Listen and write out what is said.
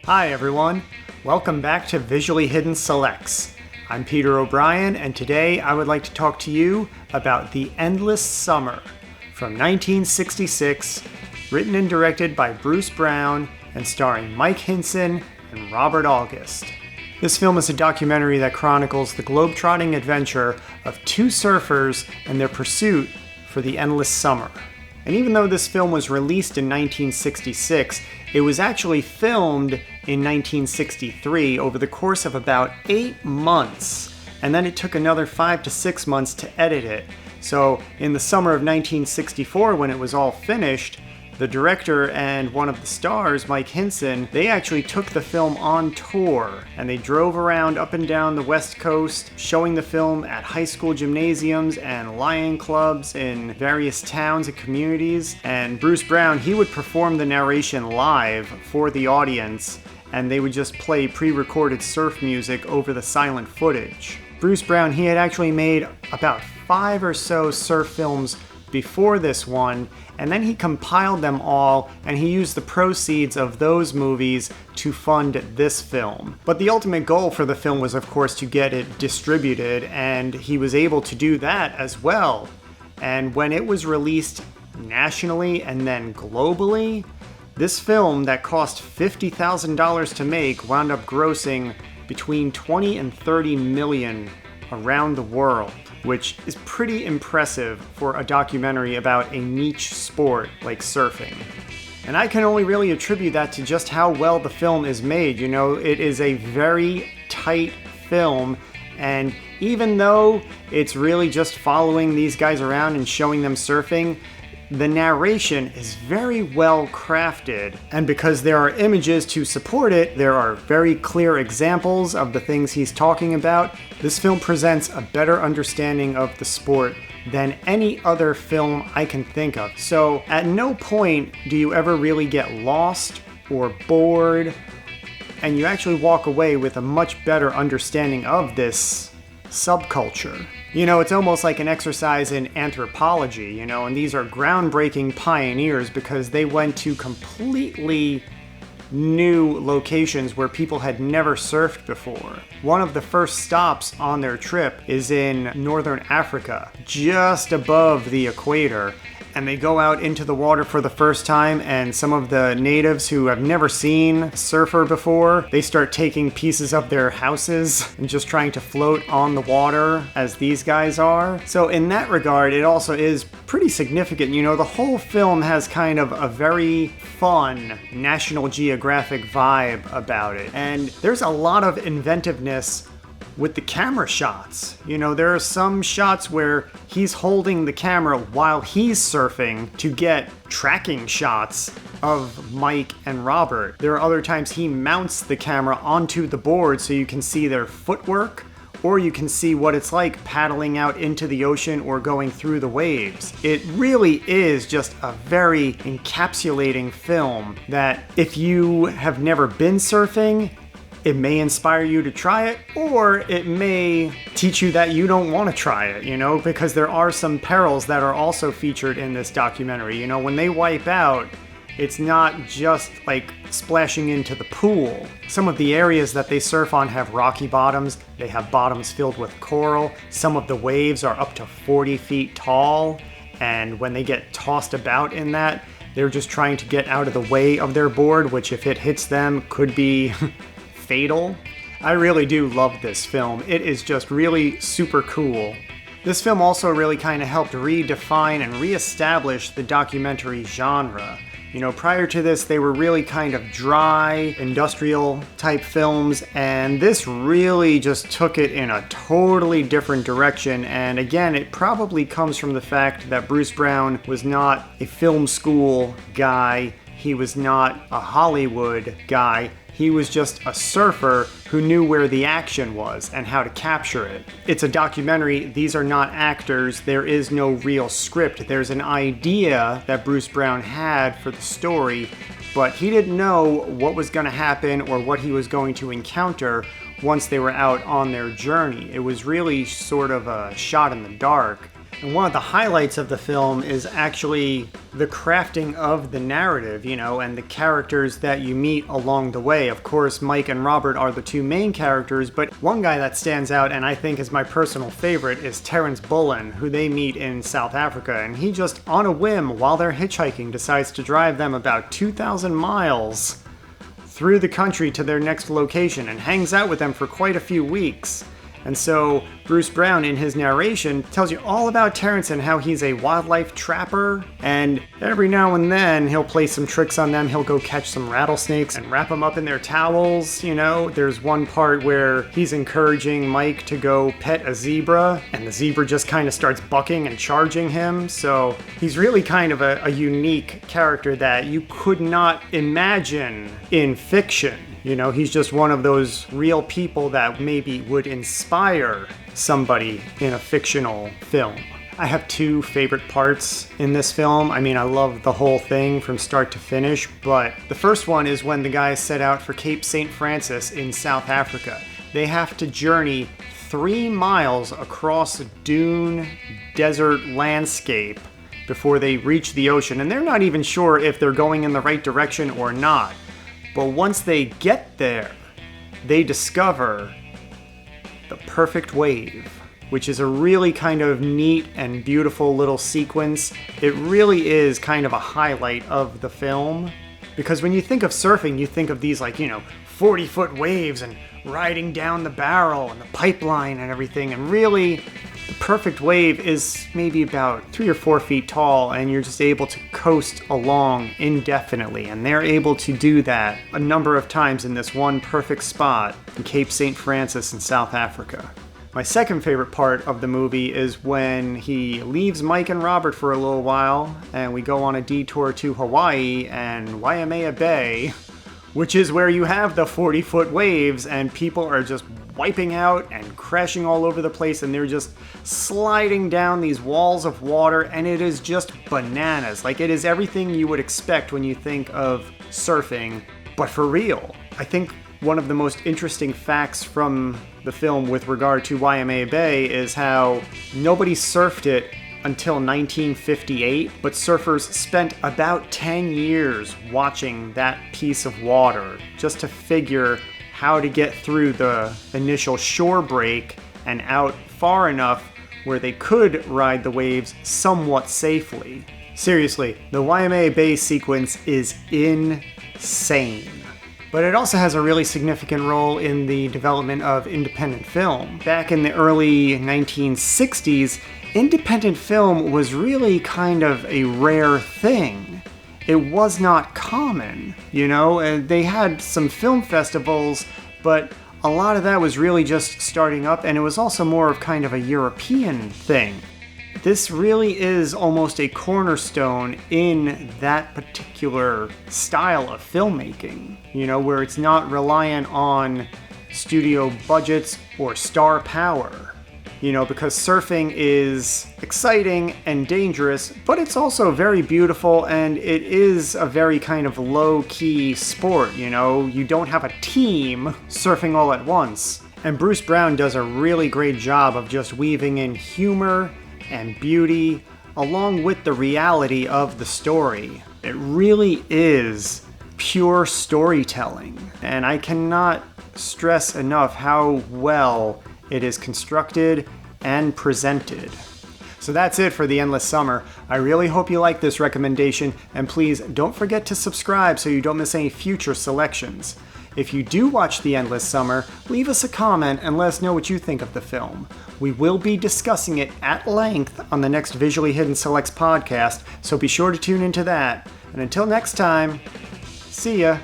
Hi everyone, welcome back to Visually Hidden Selects. I'm Peter O'Brien, and today I would like to talk to you about The Endless Summer from 1966, written and directed by Bruce Brown and starring Mike Hynson and Robert August. This film is a documentary that chronicles the globe-trotting adventure of two surfers and their pursuit for the endless summer. And even though this film was released in 1966, it was actually filmed in 1963 over the course of about 8 months, and then it took another 5 to 6 months to edit it. So in the summer of 1964, when it was all finished, the director and one of the stars, Mike Hynson, they actually took the film on tour, and they drove around up and down the West Coast, showing the film at high school gymnasiums and lion clubs in various towns and communities. And Bruce Brown, he would perform the narration live for the audience, and they would just play pre-recorded surf music over the silent footage. Bruce Brown, he had actually made about 5 or so surf films before this one, and then he compiled them all, and he used the proceeds of those movies to fund this film. But the ultimate goal for the film was, of course, to get it distributed, and he was able to do that as well. And when it was released nationally and then globally, this film that cost $50,000 to make wound up grossing between 20 and 30 million around the world, which is pretty impressive for a documentary about a niche sport like surfing. And I can only really attribute that to just how well the film is made. You know, it is a very tight film, and even though it's really just following these guys around and showing them surfing, the narration is very well crafted, and because there are images to support it, there are very clear examples of the things he's talking about. This film presents a better understanding of the sport than any other film I can think of. So at no point do you ever really get lost or bored, and you actually walk away with a much better understanding of this subculture. You know, it's almost like an exercise in anthropology, you know, and these are groundbreaking pioneers because they went to completely new locations where people had never surfed before. One of the first stops on their trip is in northern Africa, just above the equator. And they go out into the water for the first time, and some of the natives who have never seen a surfer before, they start taking pieces of their houses and just trying to float on the water as these guys are. So in that regard, it also is pretty significant. You know, the whole film has kind of a very fun National Geographic vibe about it. And there's a lot of inventiveness with the camera shots. You know, there are some shots where he's holding the camera while he's surfing to get tracking shots of Mike and Robert. There are other times he mounts the camera onto the board so you can see their footwork, or you can see what it's like paddling out into the ocean or going through the waves. It really is just a very encapsulating film that if you have never been surfing, it may inspire you to try it, or it may teach you that you don't want to try it, you know, because there are some perils that are also featured in this documentary. You know, when they wipe out, it's not just like splashing into the pool. Some of the areas that they surf on have rocky bottoms. They have bottoms filled with coral. Some of the waves are up to 40 feet tall, and when they get tossed about in that, they're just trying to get out of the way of their board, which if it hits them could be fatal. I really do love this film. It is just really super cool. This film also really kind of helped redefine and reestablish the documentary genre. You know, prior to this, they were really kind of dry, industrial type films, and this really just took it in a totally different direction. And again, it probably comes from the fact that Bruce Brown was not a film school guy. He was not a Hollywood guy. He was just a surfer who knew where the action was and how to capture it. It's a documentary. These are not actors. There is no real script. There's an idea that Bruce Brown had for the story, but he didn't know what was going to happen or what he was going to encounter once they were out on their journey. It was really sort of a shot in the dark. And one of the highlights of the film is actually the crafting of the narrative, and the characters that you meet along the way. Of course, Mike and Robert are the two main characters, but one guy that stands out and I think is my personal favorite is Terrence Bullen, who they meet in South Africa. And he just, on a whim, while they're hitchhiking, decides to drive them about 2,000 miles through the country to their next location and hangs out with them for quite a few weeks. And so Bruce Brown, in his narration, tells you all about Terrence and how he's a wildlife trapper, and every now and then he'll play some tricks on them. He'll go catch some rattlesnakes and wrap them up in their towels, There's one part where he's encouraging Mike to go pet a zebra, and the zebra just kind of starts bucking and charging him. So he's really kind of a unique character that you could not imagine in fiction. He's just one of those real people that maybe would inspire somebody in a fictional film. I have two favorite parts in this film. I love the whole thing from start to finish, but the first one is when the guys set out for Cape St. Francis in South Africa. They have to journey 3 miles across a dune desert landscape before they reach the ocean, and they're not even sure if they're going in the right direction or not. But once they get there, they discover the perfect wave, which is a really kind of neat and beautiful little sequence. It really is kind of a highlight of the film, because when you think of surfing, you think of these 40-foot waves and riding down the barrel and the pipeline and everything, and really the perfect wave is maybe about 3 or 4 feet tall, and you're just able to coast along indefinitely. And they're able to do that a number of times in this one perfect spot in Cape St. Francis in South Africa. My second favorite part of the movie is when he leaves Mike and Robert for a little while, and we go on a detour to Hawaii and Waimea Bay, which is where you have the 40-foot waves, and people are just wiping out and crashing all over the place, and they're just sliding down these walls of water, and it is just bananas. It is everything you would expect when you think of surfing, but for real. I think one of the most interesting facts from the film with regard to Waimea Bay is how nobody surfed it until 1958, but surfers spent about 10 years watching that piece of water just to figure how to get through the initial shore break and out far enough where they could ride the waves somewhat safely. Seriously, the Waimea Bay sequence is insane. But it also has a really significant role in the development of independent film. Back in the early 1960s, independent film was really kind of a rare thing. It was not common, and they had some film festivals, but a lot of that was really just starting up, and it was also more of kind of a European thing. This really is almost a cornerstone in that particular style of filmmaking, where it's not reliant on studio budgets or star power. Because surfing is exciting and dangerous, but it's also very beautiful, and it is a very kind of low-key sport, You don't have a team surfing all at once. And Bruce Brown does a really great job of just weaving in humor and beauty, along with the reality of the story. It really is pure storytelling, and I cannot stress enough how well it is constructed and presented. So that's it for The Endless Summer. I really hope you like this recommendation, and please don't forget to subscribe so you don't miss any future selections. If you do watch The Endless Summer, leave us a comment and let us know what you think of the film. We will be discussing it at length on the next Visually Hidden Selects podcast, so be sure to tune into that. And until next time, see ya!